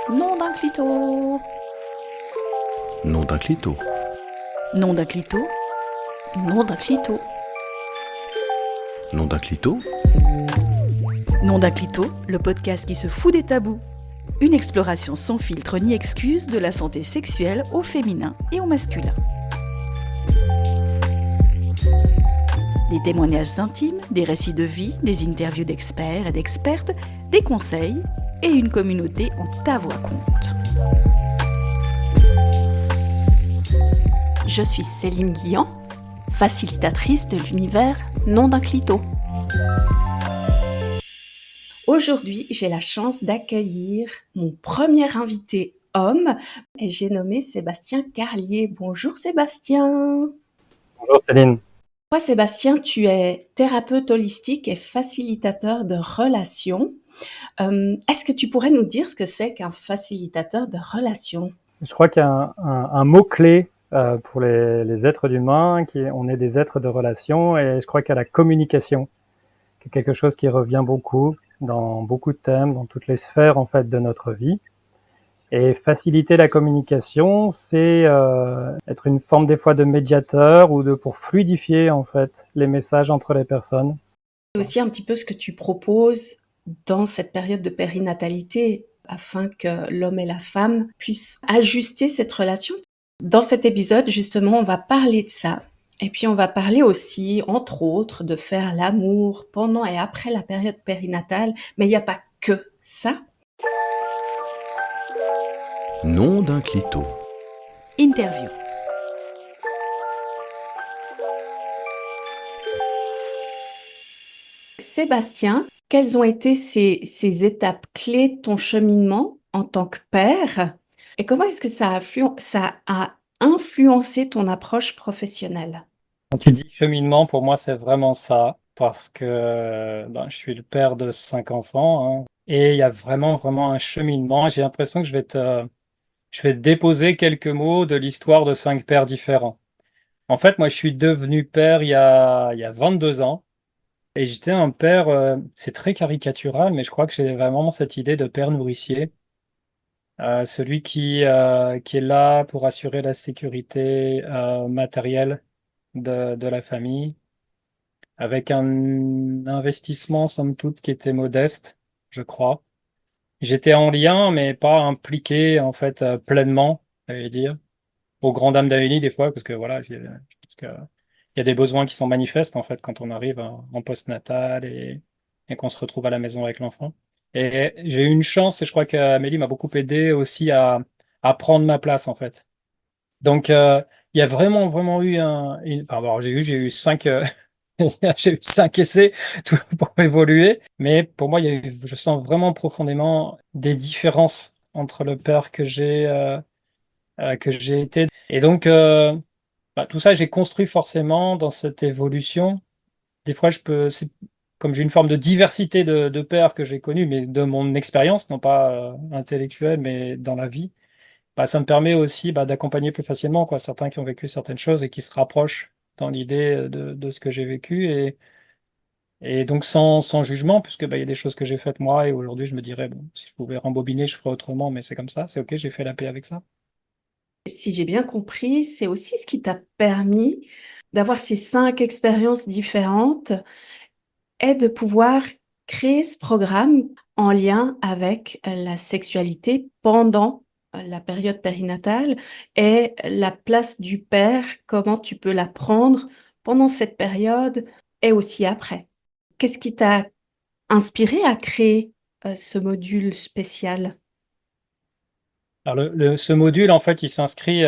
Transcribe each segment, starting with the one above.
Nom d'un clito. Nom d'un clito. Nom d'un clito. Nom d'un clito. Nom d'un clito. Nom d'un clito, le podcast qui se fout des tabous. Une exploration sans filtre ni excuse de la santé sexuelle au féminin et au masculin. Des témoignages intimes, des récits de vie, des interviews d'experts et d'expertes, des conseils et une communauté en ta voix compte. Je suis Céline Guillan, facilitatrice de l'univers Nom d'un clito. Aujourd'hui, j'ai la chance d'accueillir mon premier invité homme et j'ai nommé Sébastien Carlier. Bonjour Sébastien. Bonjour Céline. Toi Sébastien, tu es thérapeute holistique et facilitateur de relations. Est-ce que tu pourrais nous dire ce que c'est qu'un facilitateur de relations ? Je crois qu'il y a un mot-clé pour les êtres humains, on est des êtres de relation, et je crois qu'il y a la communication, qui est quelque chose qui revient beaucoup dans beaucoup de thèmes, dans toutes les sphères en fait de notre vie. Et faciliter la communication, c'est être une forme des fois de médiateur ou pour fluidifier en fait les messages entre les personnes. C'est aussi un petit peu ce que tu proposes dans cette période de périnatalité afin que l'homme et la femme puissent ajuster cette relation. Dans cet épisode, justement, on va parler de ça. Et puis, on va parler aussi, entre autres, de faire l'amour pendant et après la période périnatale. Mais il n'y a pas que ça. Nom d'un clito. Interview. Sébastien, quelles ont été ces étapes clés de ton cheminement en tant que père et comment est-ce que ça a influencé ton approche professionnelle? Quand tu dis cheminement, pour moi, c'est vraiment ça, parce que je suis le père de 5 enfants, hein, et il y a vraiment, vraiment un cheminement. J'ai l'impression que je vais te déposer quelques mots de l'histoire de 5 pères différents. En fait, moi, je suis devenu père il y a 22 ans, et j'étais un père, c'est très caricatural, mais je crois que j'ai vraiment cette idée de père nourricier, celui qui est là pour assurer la sécurité matérielle de la famille avec un investissement, somme toute, qui était modeste, je crois. J'étais en lien, mais pas impliqué, en fait, pleinement, j'allais dire, aux grandes dames d'Amélie, des fois, parce que voilà, parce que, il y a des besoins qui sont manifestes, en fait, quand on arrive en post-natal et qu'on se retrouve à la maison avec l'enfant. Et j'ai eu une chance, et je crois qu'Amélie m'a beaucoup aidé aussi à prendre ma place, en fait. Donc, il y a vraiment, vraiment eu enfin, alors, j'ai eu 5, j'ai eu 5 essais tout pour évoluer, mais pour moi, je sens vraiment profondément des différences entre le père que j'ai été. Et donc, tout ça, j'ai construit forcément dans cette évolution. Des fois, comme j'ai une forme de diversité de pères que j'ai connus, mais de mon expérience, non pas intellectuelle, mais dans la vie, ça me permet aussi d'accompagner plus facilement quoi, certains qui ont vécu certaines choses et qui se rapprochent dans l'idée de ce que j'ai vécu. Et donc sans jugement, puisque il y a des choses que j'ai faites moi, et aujourd'hui je me dirais, bon, si je pouvais rembobiner, je ferais autrement, mais c'est comme ça, c'est ok, j'ai fait la paix avec ça. Si j'ai bien compris, c'est aussi ce qui t'a permis d'avoir ces 5 expériences différentes et de pouvoir créer ce programme en lien avec la sexualité pendant la période périnatale et la place du père, comment tu peux la prendre pendant cette période et aussi après. Qu'est-ce qui t'a inspiré à créer ce module spécial? Alors ce module, en fait, il s'inscrit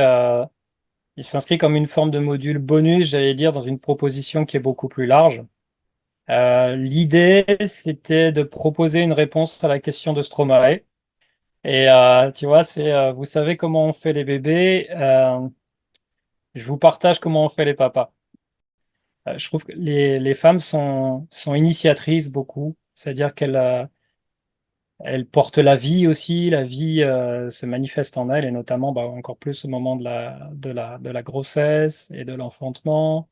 comme une forme de module bonus, j'allais dire, dans une proposition qui est beaucoup plus large. L'idée, c'était de proposer une réponse à la question de Stromae. Et tu vois, vous savez comment on fait les bébés, je vous partage comment on fait les papas. Je trouve que les femmes sont initiatrices beaucoup, c'est-à-dire elles portent la vie aussi, la vie se manifeste en elles, et notamment encore plus au moment de la grossesse et de l'enfantement.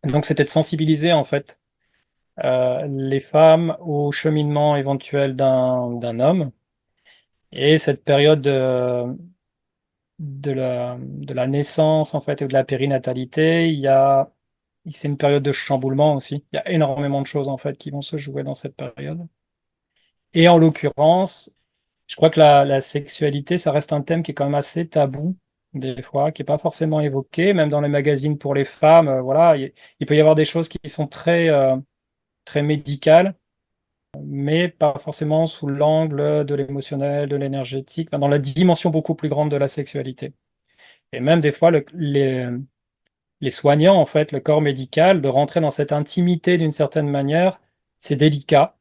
Donc c'était de sensibiliser en fait les femmes au cheminement éventuel d'un homme. Et cette période de la naissance, en fait, et de la périnatalité, c'est une période de chamboulement aussi. Il y a énormément de choses, en fait, qui vont se jouer dans cette période. Et en l'occurrence, je crois que la sexualité, ça reste un thème qui est quand même assez tabou, des fois, qui n'est pas forcément évoqué, même dans les magazines pour les femmes. Voilà, il peut y avoir des choses qui sont très médicales, mais pas forcément sous l'angle de l'émotionnel, de l'énergétique, enfin, dans la dimension beaucoup plus grande de la sexualité. Et même des fois, les soignants, en fait, le corps médical, de rentrer dans cette intimité d'une certaine manière, c'est délicat.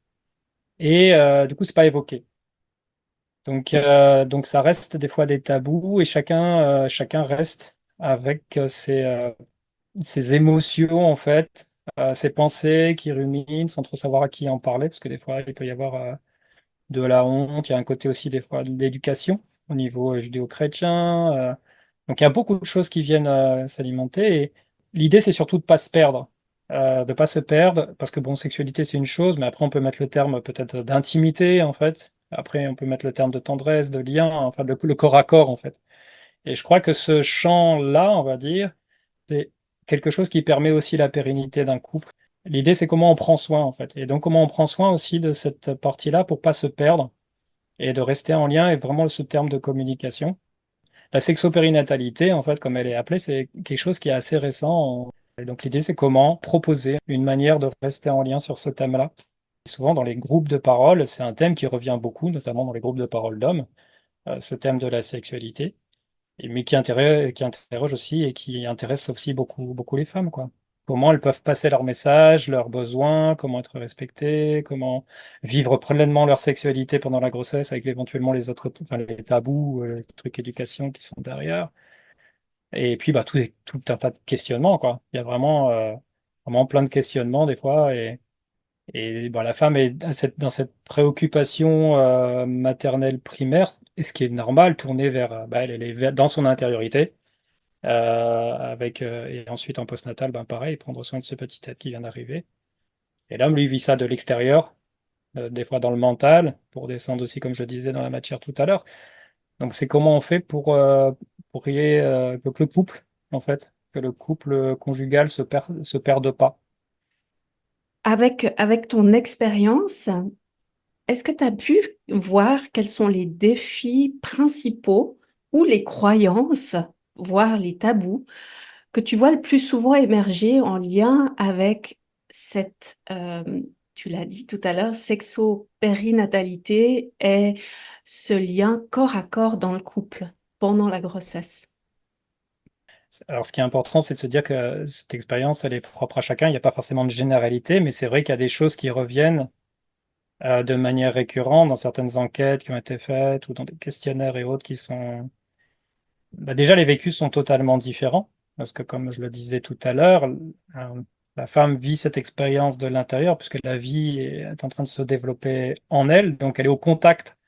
Et du coup, c'est pas évoqué. Donc ça reste des fois des tabous et chacun reste avec ses émotions, en fait, ses pensées qui ruminent sans trop savoir à qui en parler, parce que des fois, il peut y avoir de la honte, il y a un côté aussi des fois de l'éducation au niveau judéo-chrétien. Donc il y a beaucoup de choses qui viennent s'alimenter et l'idée c'est surtout de pas se perdre, de pas se perdre parce que bon, sexualité c'est une chose, mais après on peut mettre le terme peut-être d'intimité en fait. Après on peut mettre le terme de tendresse, de lien, enfin le corps à corps en fait. Et je crois que ce champ-là, on va dire, c'est quelque chose qui permet aussi la pérennité d'un couple. L'idée, c'est comment on prend soin, en fait. Et donc, comment on prend soin aussi de cette partie-là pour pas se perdre et de rester en lien et vraiment ce terme de communication. La sexopérinatalité, en fait, comme elle est appelée, c'est quelque chose qui est assez récent. Et donc, l'idée, c'est comment proposer une manière de rester en lien sur ce thème-là. Souvent, dans les groupes de parole, c'est un thème qui revient beaucoup, notamment dans les groupes de parole d'hommes, ce thème de la sexualité mais qui interroge aussi et qui intéresse aussi beaucoup, beaucoup les femmes, quoi. Comment elles peuvent passer leurs messages, leurs besoins, comment être respectées, comment vivre pleinement leur sexualité pendant la grossesse avec éventuellement les autres, enfin, les tabous, les trucs éducation qui sont derrière. Et puis, bah, tout un tas de questionnements, quoi. Il y a vraiment plein de questionnements des fois et bah, la femme est dans cette préoccupation maternelle primaire, et ce qui est normal, tournée vers, bah, elle est dans son intériorité, et ensuite en postnatal, ben pareil, prendre soin de ce petit être qui vient d'arriver. Et l'homme, lui, vit ça de l'extérieur, des fois dans le mental, pour descendre aussi, comme je disais, dans la matière tout à l'heure. Donc c'est comment on fait pour qu'il y ait, que le couple, en fait, que le couple conjugal se perde pas. Avec ton expérience, est-ce que tu as pu voir quels sont les défis principaux ou les croyances, voire les tabous, que tu vois le plus souvent émerger en lien avec cette, tu l'as dit tout à l'heure, sexo-périnatalité et ce lien corps à corps dans le couple pendant la grossesse? Alors, ce qui est important, c'est de se dire que cette expérience, elle est propre à chacun. Il n'y a pas forcément de généralité, mais c'est vrai qu'il y a des choses qui reviennent de manière récurrente dans certaines enquêtes qui ont été faites ou dans des questionnaires et autres qui sont... Bah, déjà, les vécus sont totalement différents, parce que comme je le disais tout à l'heure, la femme vit cette expérience de l'intérieur, puisque la vie est en train de se développer en elle, donc elle est au contact,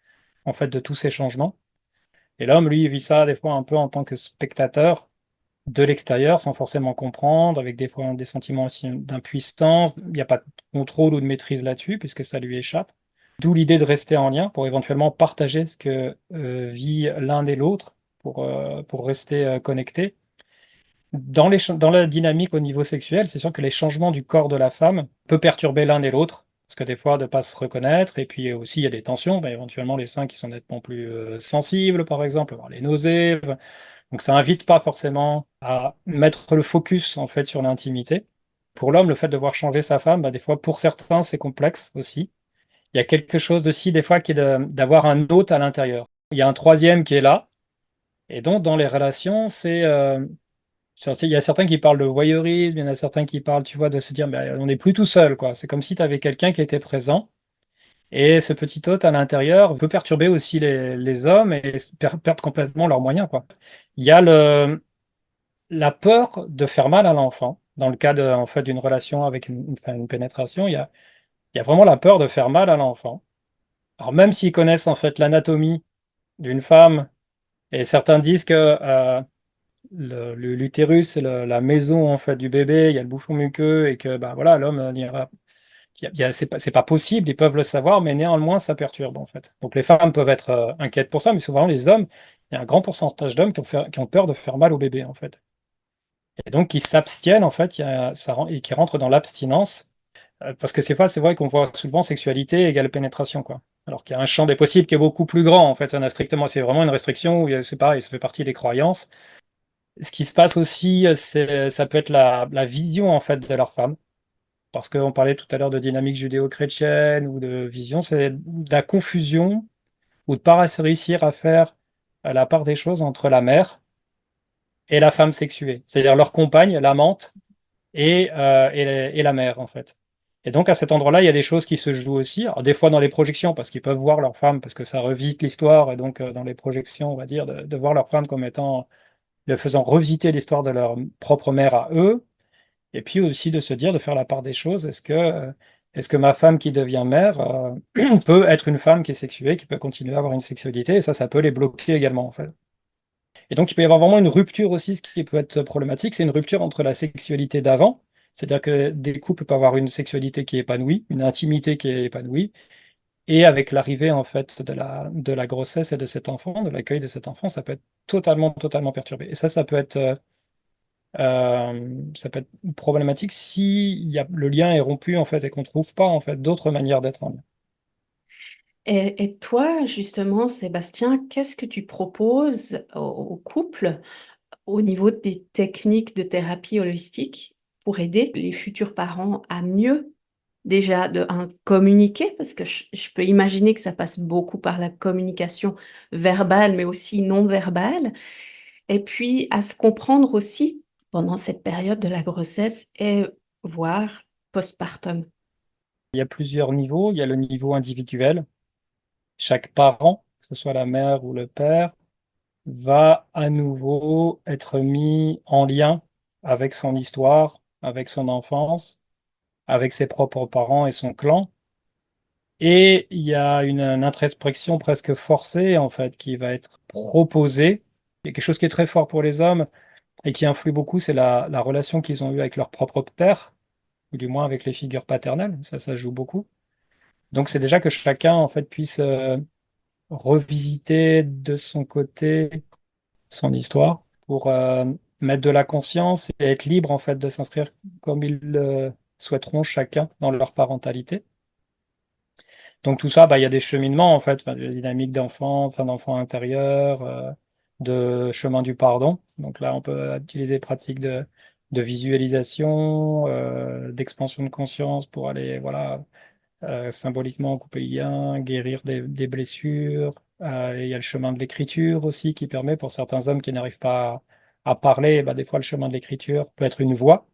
en fait, de tous ces changements. Et l'homme, lui, il vit ça des fois un peu en tant que spectateur de l'extérieur, sans forcément comprendre, avec des fois des sentiments aussi d'impuissance. Il n'y a pas de contrôle ou de maîtrise là-dessus, puisque ça lui échappe. D'où l'idée de rester en lien pour éventuellement partager ce que vit l'un et l'autre pour rester connecté. Dans la dynamique au niveau sexuel, c'est sûr que les changements du corps de la femme peuvent perturber l'un et l'autre, parce que des fois, de ne pas se reconnaître, et puis aussi, il y a des tensions, bah, éventuellement les seins qui sont nettement plus sensibles, par exemple, avoir les nausées. Donc ça invite pas forcément à mettre le focus, en fait, sur l'intimité. Pour l'homme, le fait de voir changer sa femme, bah, des fois, pour certains, c'est complexe aussi. Il y a quelque chose de si, des fois, qui est d'avoir un autre à l'intérieur. Il y a un troisième qui est là. Et donc, dans les relations, il y a certains qui parlent de voyeurisme, il y en a certains qui parlent, tu vois, de se dire, ben, on n'est plus tout seul, quoi. C'est comme si tu avais quelqu'un qui était présent. Et ce petit hôte à l'intérieur peut perturber aussi les hommes et perdre complètement leurs moyens, quoi. Il y a la peur de faire mal à l'enfant. Dans le cas en fait, d'une relation avec enfin, une pénétration, il y a vraiment la peur de faire mal à l'enfant. Alors même s'ils connaissent en fait l'anatomie d'une femme, et certains disent que l'utérus, c'est la maison en fait du bébé, il y a le bouchon muqueux, et que bah, voilà, l'homme c'est pas possible, ils peuvent le savoir, mais néanmoins, ça perturbe, en fait. Donc les femmes peuvent être inquiètes pour ça, mais souvent les hommes, il y a un grand pourcentage d'hommes qui ont peur de faire mal au bébé, en fait. Et donc qui s'abstiennent, en fait, et qui rentrent dans l'abstinence. Parce que c'est vrai qu'on voit souvent sexualité égale pénétration, quoi. Alors qu'il y a un champ des possibles qui est beaucoup plus grand, en fait. Ça n'a strictement, c'est vraiment une restriction où c'est pareil, ça fait partie des croyances. Ce qui se passe aussi, ça peut être la vision, en fait, de leur femme. Parce qu'on parlait tout à l'heure de dynamique judéo-chrétienne ou de vision, c'est de la confusion ou de pas réussir à faire la part des choses entre la mère et la femme sexuée. C'est-à-dire leur compagne, l'amante, et la mère, en fait. Et donc, à cet endroit-là, il y a des choses qui se jouent aussi. Alors, des fois dans les projections, parce qu'ils peuvent voir leur femme, parce que ça revisite l'histoire, et donc dans les projections, on va dire, de voir leur femme comme étant, le faisant revisiter l'histoire de leur propre mère à eux, et puis aussi de se dire, de faire la part des choses. Est-ce que ma femme qui devient mère peut être une femme qui est sexuée, qui peut continuer à avoir une sexualité, et ça peut les bloquer également, en fait. Et donc, il peut y avoir vraiment une rupture aussi, ce qui peut être problématique, c'est une rupture entre la sexualité d'avant, c'est-à-dire que des couples peuvent avoir une sexualité qui est épanouie, une intimité qui est épanouie, et avec l'arrivée en fait de la grossesse et de cet enfant, de l'accueil de cet enfant, ça peut être totalement perturbé. Et ça peut être problématique si le lien est rompu en fait et qu'on trouve pas en fait d'autres manières d'être en lien. Et toi, justement, Sébastien, qu'est-ce que tu proposes au couple au niveau des techniques de thérapie holistique pour aider les futurs parents à mieux déjà communiquer, parce que je peux imaginer que ça passe beaucoup par la communication verbale, mais aussi non verbale, et puis à se comprendre aussi pendant cette période de la grossesse et voire postpartum. Il y a plusieurs niveaux. Il y a le niveau individuel. Chaque parent, que ce soit la mère ou le père, va à nouveau être mis en lien avec son histoire, avec son enfance, avec ses propres parents et son clan. Et il y a une introspection presque forcée, en fait, qui va être proposée. Il y a quelque chose qui est très fort pour les hommes et qui influe beaucoup, c'est la relation qu'ils ont eue avec leur propre père, ou du moins avec les figures paternelles. Ça joue beaucoup. Donc c'est déjà que chacun, en fait, puisse revisiter de son côté son histoire pour mettre de la conscience et être libre, en fait, de s'inscrire comme ils le souhaiteront chacun dans leur parentalité. Donc tout ça, bah, il y a des cheminements en fait, enfin, de dynamique d'enfant, enfin d'enfant intérieur, de chemin du pardon. Donc là, on peut utiliser pratiques de visualisation, d'expansion de conscience pour aller, voilà, symboliquement couper le lien, guérir des blessures. Et il y a le chemin de l'écriture aussi qui permet pour certains hommes qui n'arrivent pas à parler, bah, des fois le chemin de l'écriture peut être une voie.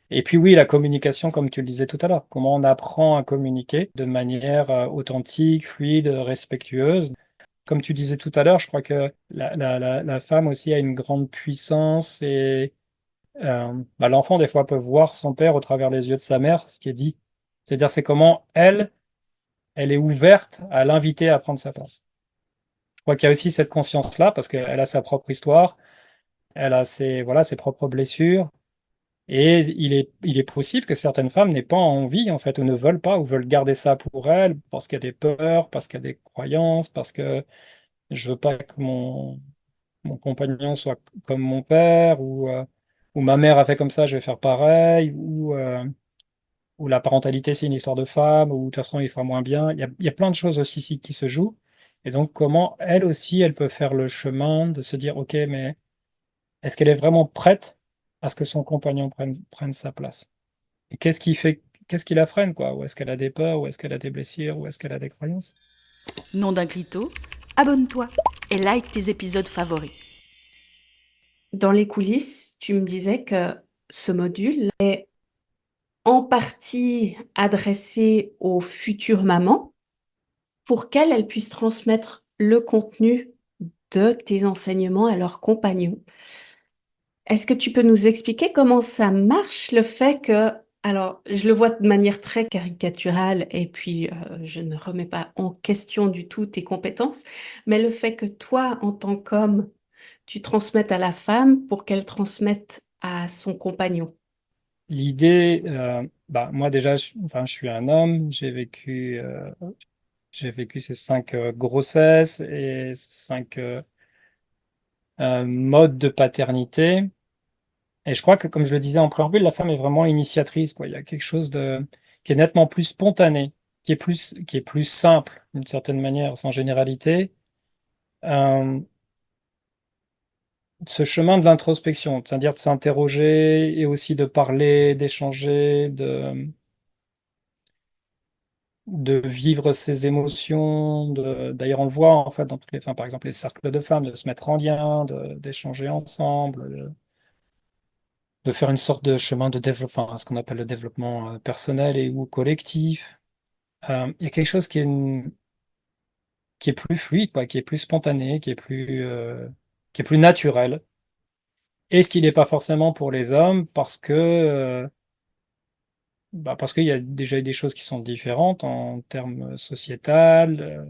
Et puis oui, la communication, comme tu le disais tout à l'heure, comment on apprend à communiquer de manière authentique, fluide, respectueuse. Comme tu disais tout à l'heure, je crois que la femme aussi a une grande puissance et bah, l'enfant, des fois, peut voir son père au travers les yeux de sa mère, ce qui est dit. C'est-à-dire, c'est comment elle est ouverte à l'inviter à prendre sa place. Je crois qu'il y a aussi cette conscience-là, parce qu'elle a sa propre histoire, elle a voilà, ses propres blessures. Et il est possible que certaines femmes n'aient pas envie, en fait, ou ne veulent pas, ou veulent garder ça pour elles, parce qu'il y a des peurs, parce qu'il y a des croyances, parce que je veux pas que mon compagnon soit comme mon père, ou ma mère a fait comme ça, je vais faire pareil, ou la parentalité, c'est une histoire de femme, ou de toute façon, il fera moins bien. Il y a plein de choses aussi qui se jouent. Et donc, comment elle aussi, elle peut faire le chemin de se dire, OK, mais est-ce qu'elle est vraiment prête à ce que son compagnon prenne sa place? Et qu'est-ce qui la freine, quoi? Ou est-ce qu'elle a des peurs, ou est-ce qu'elle a des blessures, ou est-ce qu'elle a des croyances? Nom d'un clito, abonne-toi et like tes épisodes favoris. Dans les coulisses, tu me disais que ce module est en partie adressé aux futures mamans pour qu'elles puissent transmettre le contenu de tes enseignements à leurs compagnons. Est-ce que tu peux nous expliquer comment ça marche, le fait que, alors, je le vois de manière très caricaturale et puis je ne remets pas en question du tout tes compétences, mais le fait que toi, en tant qu'homme, tu transmettes à la femme pour qu'elle transmette à son compagnon. l'idée, moi déjà, je suis un homme, j'ai vécu ces 5 grossesses et 5 modes de paternité. Et je crois que, comme je le disais en préambule, la femme est vraiment initiatrice, quoi. Il y a quelque chose qui est nettement plus spontané, qui est plus simple, d'une certaine manière, sans généralité. Euh, Ce chemin de l'introspection, c'est-à-dire de s'interroger et aussi de parler, d'échanger, de vivre ses émotions. D'ailleurs, on le voit en fait dans toutes les, enfin, par exemple, les cercles de femmes, de se mettre en lien, d'échanger ensemble, de faire une sorte de chemin de développement, enfin, ce qu'on appelle le développement personnel et ou collectif. Il y a quelque chose qui est plus fluide, quoi, qui est plus spontané, qui est plus naturel. Et ce qui n'est pas forcément pour les hommes, parce qu'il y a déjà des choses qui sont différentes en termes sociétal,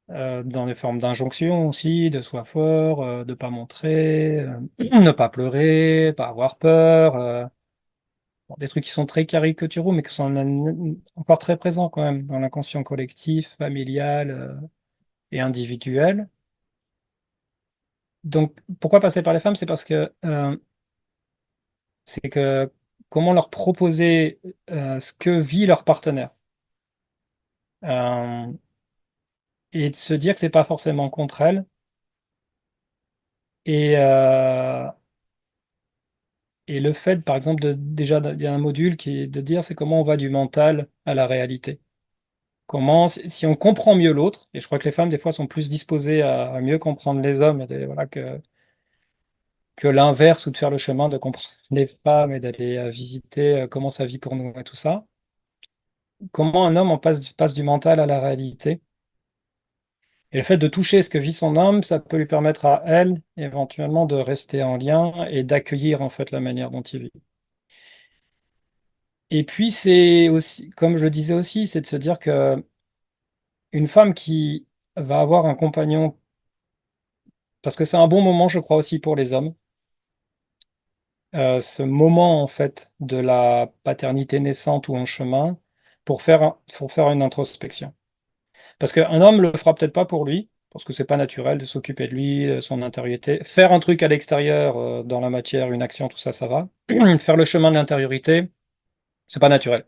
dans les formes d'injonction aussi, de soi fort, de pas montrer, ne pas pleurer, pas avoir peur, bon, des trucs qui sont très caricaturaux, mais qui sont encore très présents quand même dans l'inconscient collectif, familial, et individuel. Donc, pourquoi passer par les femmes? C'est que comment leur proposer ce que vit leur partenaire. Euh, et de se dire que c'est pas forcément contre elle. Et, euh, et le fait, par exemple, déjà, il y a un module qui est de dire c'est comment on va du mental à la réalité. Comment, si on comprend mieux l'autre, et je crois que les femmes, des fois, sont plus disposées à mieux comprendre les hommes, voilà, que l'inverse, ou de faire le chemin de comprendre les femmes et d'aller visiter comment ça vit pour nous et tout ça. Comment un homme passe du mental à la réalité. Et le fait de toucher ce que vit son homme, ça peut lui permettre à elle, éventuellement, de rester en lien et d'accueillir en fait la manière dont il vit. Et puis c'est aussi, comme je le disais aussi, c'est de se dire que une femme qui va avoir un compagnon, parce que c'est un bon moment, je crois aussi pour les hommes, ce moment en fait de la paternité naissante ou en chemin, pour faire une introspection. Parce qu'un homme le fera peut-être pas pour lui, parce que c'est pas naturel de s'occuper de lui, de son intériorité. Faire un truc à l'extérieur, dans la matière, une action, tout ça, ça va. Faire le chemin de l'intériorité, c'est pas naturel.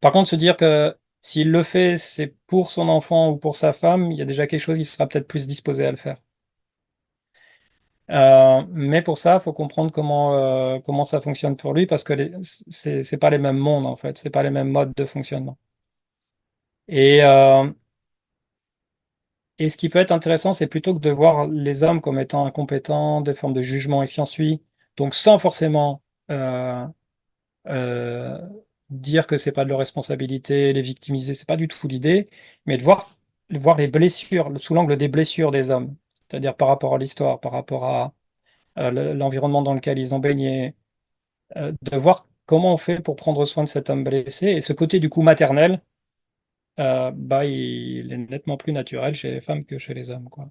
Par contre, se dire que s'il le fait, c'est pour son enfant ou pour sa femme, il y a déjà quelque chose qui sera peut-être plus disposé à le faire. Mais pour ça, il faut comprendre comment ça fonctionne pour lui, parce que c'est pas les mêmes mondes, en fait, c'est pas les mêmes modes de fonctionnement. Et, euh, Et ce qui peut être intéressant, c'est plutôt que de voir les hommes comme étant incompétents, des formes de jugement et s'ensuit, donc sans forcément euh, euh, dire que c'est pas de leur responsabilité, les victimiser, c'est pas du tout l'idée, mais de voir les blessures sous l'angle des blessures des hommes, c'est-à-dire par rapport à l'histoire, par rapport à l'environnement dans lequel ils ont baigné, de voir comment on fait pour prendre soin de cet homme blessé, et ce côté du coup maternel, il est nettement plus naturel chez les femmes que chez les hommes, quoi.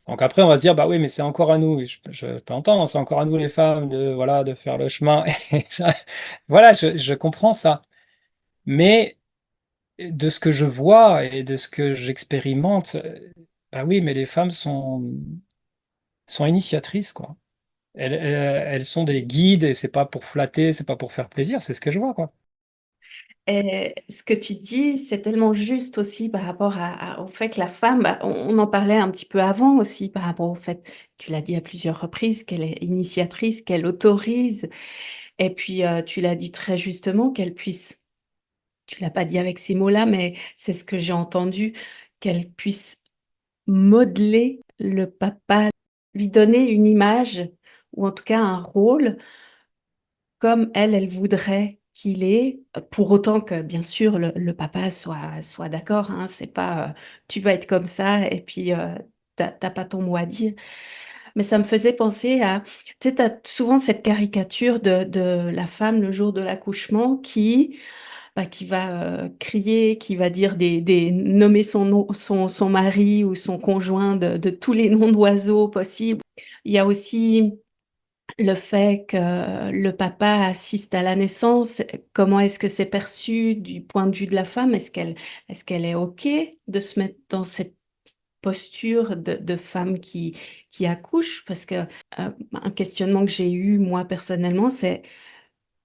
Donc après, on va se dire, bah oui, mais c'est encore à nous. Et je peux entendre, c'est encore à nous les femmes de faire le chemin. Et ça, voilà, je comprends ça. Mais de ce que je vois et de ce que j'expérimente, bah oui, mais les femmes sont initiatrices, quoi. Elles sont des guides et c'est pas pour flatter, c'est pas pour faire plaisir, c'est ce que je vois, quoi. Et ce que tu dis, c'est tellement juste aussi par rapport au fait que la femme, bah, on en parlait un petit peu avant aussi, par rapport au fait, tu l'as dit à plusieurs reprises, qu'elle est initiatrice, qu'elle autorise, et puis tu l'as dit très justement, qu'elle puisse, tu l'as pas dit avec ces mots-là, mais c'est ce que j'ai entendu, qu'elle puisse modeler le papa, lui donner une image, ou en tout cas un rôle comme elle voudrait qu'il est, pour autant que, bien sûr, le papa soit d'accord, hein, c'est pas tu vas être comme ça et puis t'as pas ton mot à dire. Mais ça me faisait penser à, tu sais, t'as souvent cette caricature de la femme le jour de l'accouchement qui va crier, qui va dire nommer son mari ou son conjoint de tous les noms d'oiseaux possibles. Il y a aussi Le fait que le papa assiste à la naissance, comment est-ce que c'est perçu du point de vue de la femme? Est-ce qu'elle est OK de se mettre dans cette posture de femme qui accouche? Parce que un questionnement que j'ai eu moi personnellement, c'est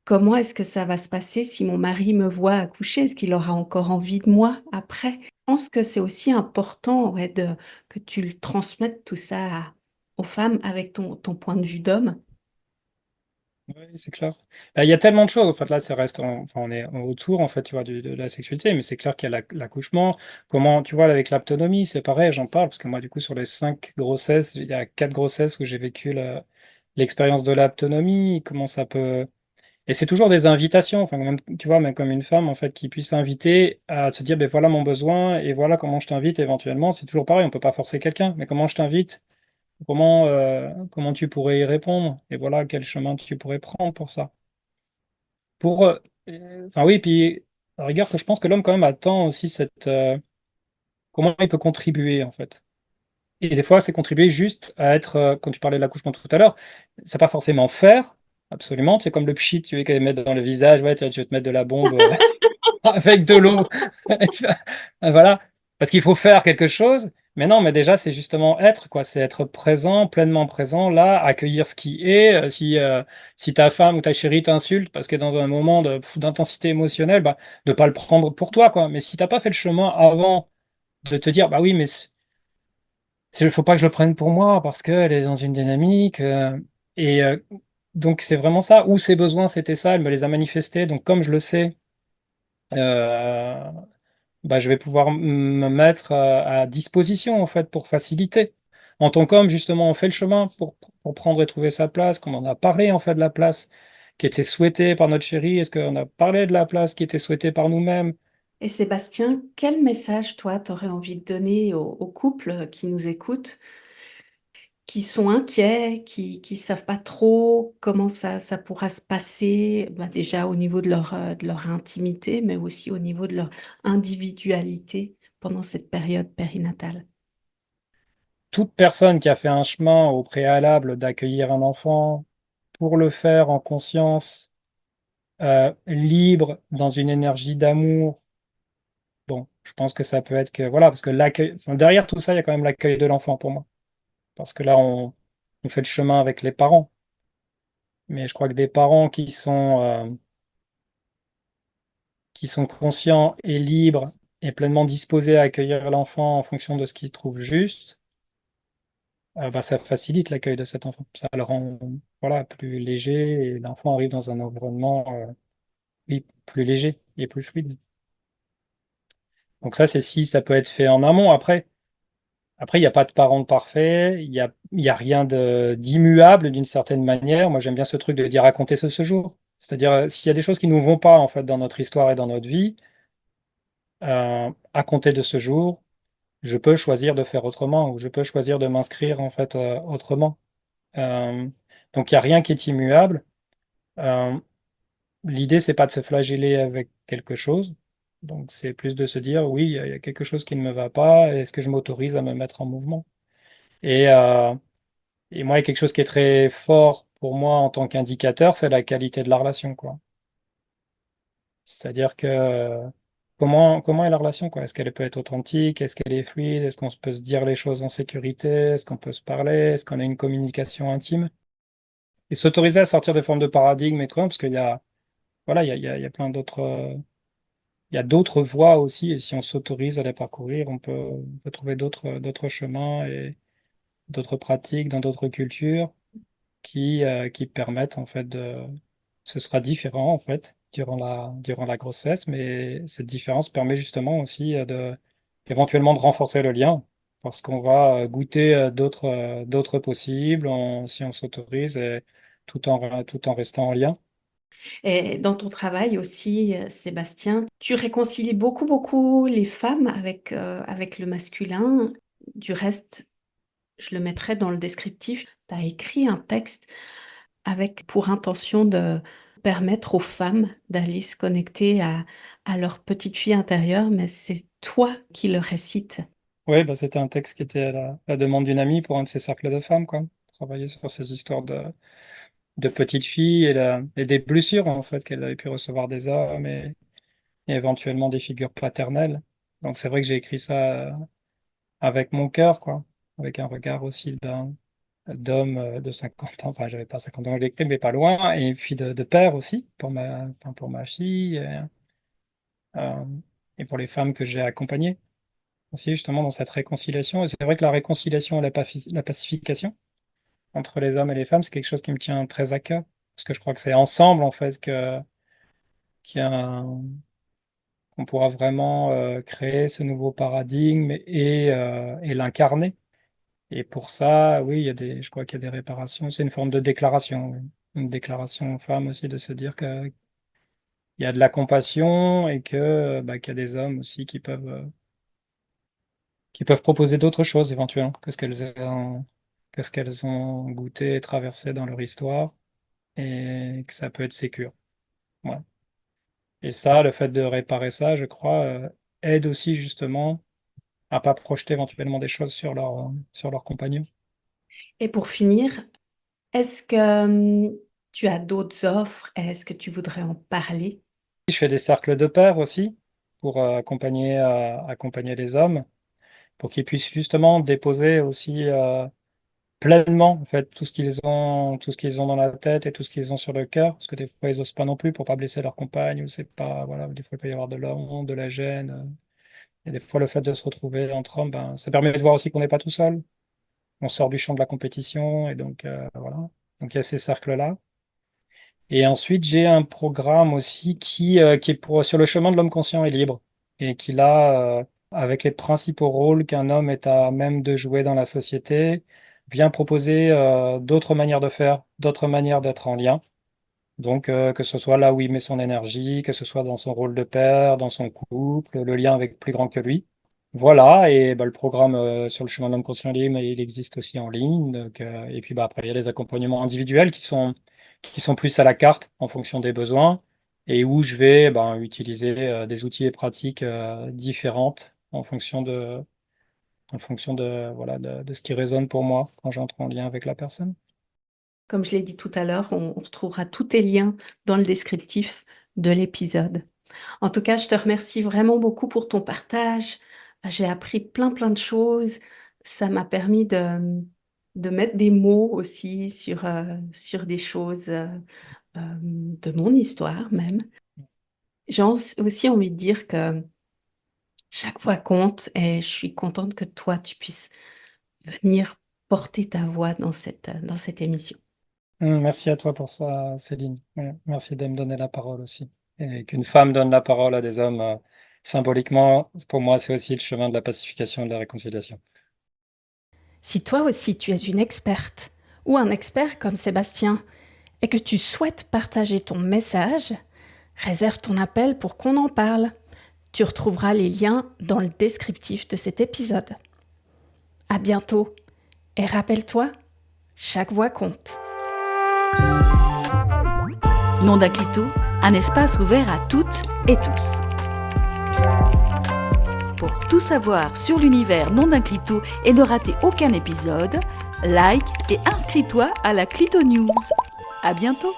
comment est-ce que ça va se passer si mon mari me voit accoucher? Est-ce qu'il aura encore envie de moi après? Je pense que c'est aussi important, ouais, que tu le transmettes tout ça aux femmes avec ton point de vue d'homme. Oui, c'est clair. Bah, il y a tellement de choses. En fait, là, enfin, on est autour, en fait, tu vois, de la sexualité, mais c'est clair qu'il y a l'accouchement. Comment, tu vois, avec l'autonomie, c'est pareil, j'en parle, parce que moi, du coup, sur les 5 grossesses, il y a 4 grossesses où j'ai vécu l'expérience de l'autonomie, comment ça peut. Et c'est toujours des invitations, enfin, même, tu vois, même comme une femme, en fait, qui puisse inviter à te dire, ben voilà mon besoin, et voilà comment je t'invite éventuellement. C'est toujours pareil, on peut pas forcer quelqu'un, mais comment je t'invite? Comment tu pourrais y répondre? Et voilà quel chemin tu pourrais prendre pour ça. Pour, enfin oui, puis à la rigueur que je pense que l'homme quand même attend aussi comment il peut contribuer en fait. Et des fois, c'est contribuer juste à être, quand tu parlais de l'accouchement tout à l'heure, c'est pas forcément faire, absolument. C'est comme le pchit, tu veux qu'elle mettre dans le visage, ouais, tiens, je vais te mettre de la bombe avec de l'eau. Voilà. Parce qu'il faut faire quelque chose. Mais non, mais déjà, c'est justement être, quoi. C'est être présent, pleinement présent, là, accueillir ce qui est. Si ta femme ou ta chérie t'insulte parce que dans un moment d'intensité émotionnelle, bah, de pas le prendre pour toi, quoi. Mais si t'as pas fait le chemin avant de te dire, bah oui, mais faut pas que je le prenne pour moi parce qu'elle est dans une dynamique. Et donc, c'est vraiment ça. Ou ses besoins, c'était ça, elle me les a manifestés. Donc, comme je le sais, euh, bah, je vais pouvoir me mettre à disposition en fait pour faciliter. En tant qu'homme, justement, on fait le chemin pour prendre et trouver sa place, comme on a parlé en fait de la place qui était souhaitée par notre chérie. Est-ce qu'on a parlé de la place qui était souhaitée par nous-mêmes? Et Sébastien, quel message, toi, t'aurais envie de donner aux couples qui nous écoutent, qui sont inquiets, qui savent pas trop comment ça pourra se passer, bah, déjà au niveau de leur intimité, mais aussi au niveau de leur individualité pendant cette période périnatale? Toute personne qui a fait un chemin au préalable d'accueillir un enfant pour le faire en conscience, libre, dans une énergie d'amour. Bon, je pense que ça peut être que, voilà, parce que l'accueil, enfin, derrière tout ça, il y a quand même l'accueil de l'enfant pour moi. Parce que là, on fait le chemin avec les parents. Mais je crois que des parents qui sont conscients et libres et pleinement disposés à accueillir l'enfant en fonction de ce qu'ils trouvent juste, bah, ça facilite l'accueil de cet enfant. Ça le rend, voilà, plus léger et l'enfant arrive dans un environnement, oui, plus léger et plus fluide. Donc ça, c'est si ça peut être fait en amont. Après, il n'y a pas de parent parfait, il y a rien d'immuable d'une certaine manière. Moi, j'aime bien ce truc de dire raconter ce jour. C'est-à-dire, s'il y a des choses qui ne nous vont pas en fait dans notre histoire et dans notre vie, à compter de ce jour, je peux choisir de faire autrement ou je peux choisir de m'inscrire en fait autrement. Euh, donc, il n'y a rien qui est immuable. Euh, L'idée, c'est pas de se flageller avec quelque chose. Donc, c'est plus de se dire, oui, il y a quelque chose qui ne me va pas. Est-ce que je m'autorise à me mettre en mouvement? Et, euh, Et moi, il y a quelque chose qui est très fort pour moi en tant qu'indicateur, c'est la qualité de la relation, quoi. C'est-à-dire que comment est la relation, quoi? Est-ce qu'elle peut être authentique? Est-ce qu'elle est fluide? Est-ce qu'on peut se dire les choses en sécurité? Est-ce qu'on peut se parler? Est-ce qu'on a une communication intime? Et s'autoriser à sortir des formes de paradigmes et tout, parce qu'il y a, voilà, il y a plein d'autres, il y a d'autres voies aussi, et si on s'autorise à les parcourir, on peut trouver d'autres chemins et d'autres pratiques dans d'autres cultures qui permettent en fait ce sera différent en fait durant la grossesse, mais cette différence permet justement aussi éventuellement de renforcer le lien parce qu'on va goûter d'autres possibles si on s'autorise et tout en restant en lien. Et dans ton travail aussi, Sébastien, tu réconcilies beaucoup, beaucoup les femmes avec le masculin. Du reste, je le mettrai dans le descriptif. Tu as écrit un texte avec pour intention de permettre aux femmes d'aller se connecter à leur petite fille intérieure, mais c'est toi qui le récites. Oui, bah, c'était un texte qui était à la demande d'une amie pour un de ses cercles de femmes, quoi. Travailler sur ces histoires de petite fille et des blessures, en fait, qu'elle avait pu recevoir des hommes et éventuellement des figures paternelles. Donc, c'est vrai que j'ai écrit ça avec mon cœur, quoi, avec un regard aussi d'homme de 50 ans. Enfin, j'avais pas 50 ans, je l'ai écrit, mais pas loin. Et puis de père aussi, pour ma fille euh, et pour les femmes que j'ai accompagnées aussi, justement, dans cette réconciliation. Et c'est vrai que la réconciliation et la pacification entre les hommes et les femmes, c'est quelque chose qui me tient très à cœur. Parce que je crois que c'est ensemble, en fait, qu'il y a qu'on pourra vraiment créer ce nouveau paradigme et l'incarner. Et pour ça, oui, je crois qu'il y a des réparations. C'est une forme de déclaration, oui. Une déclaration aux femmes aussi de se dire qu'il y a de la compassion et qu'il y a des hommes aussi qui peuvent proposer d'autres choses éventuellement que ce qu'elles ont goûté et traversé dans leur histoire et que ça peut être sécure. Ouais. Et ça, le fait de réparer ça, je crois, aide aussi justement à pas projeter éventuellement des choses sur leur compagnon. Et pour finir, est-ce que tu as d'autres offres? Est-ce que tu voudrais en parler? Je fais des cercles de pairs aussi pour accompagner les hommes, pour qu'ils puissent justement déposer aussi pleinement en fait tout ce qu'ils ont dans la tête et tout ce qu'ils ont sur le cœur, parce que des fois ils osent pas non plus pour pas blesser leur compagne, ou c'est pas voilà, des fois il peut y avoir de la honte, de la gêne, et des fois le fait de se retrouver entre hommes, ben ça permet de voir aussi qu'on n'est pas tout seul, on sort du champ de la compétition et donc voilà. Donc il y a ces cercles-là. Et ensuite, j'ai un programme aussi qui est sur le chemin de l'homme conscient et libre, et qui là, avec les principaux rôles qu'un homme est à même de jouer dans la société, vient proposer d'autres manières de faire, d'autres manières d'être en lien. Donc, que ce soit là où il met son énergie, que ce soit dans son rôle de père, dans son couple, le lien avec plus grand que lui. Voilà, et bah, le programme sur le chemin de l'homme conscient et libre, il existe aussi en ligne. Donc, et puis bah, après, il y a des accompagnements individuels qui sont plus à la carte en fonction des besoins et où je vais ben, utiliser des outils et pratiques différentes en fonction de, voilà, de ce qui résonne pour moi quand j'entre en lien avec la personne. Comme je l'ai dit tout à l'heure, on retrouvera tous tes liens dans le descriptif de l'épisode. En tout cas, je te remercie vraiment beaucoup pour ton partage. J'ai appris plein de choses. Ça m'a permis de mettre des mots aussi sur des choses de mon histoire même. J'ai aussi envie de dire que chaque voix compte et je suis contente que toi, tu puisses venir porter ta voix dans cette émission. Merci à toi pour ça, Céline. Ouais, merci de me donner la parole aussi. Et qu'une femme donne la parole à des hommes, symboliquement, pour moi, c'est aussi le chemin de la pacification et de la réconciliation. Si toi aussi tu es une experte ou un expert comme Sébastien et que tu souhaites partager ton message, réserve ton appel pour qu'on en parle. Tu retrouveras les liens dans le descriptif de cet épisode. À bientôt et rappelle-toi, chaque voix compte. Nom d'un clito, un espace ouvert à toutes et tous. Pour tout savoir sur l'univers Nom d'un clito et ne rater aucun épisode, like et inscris-toi à la Clito News. À bientôt.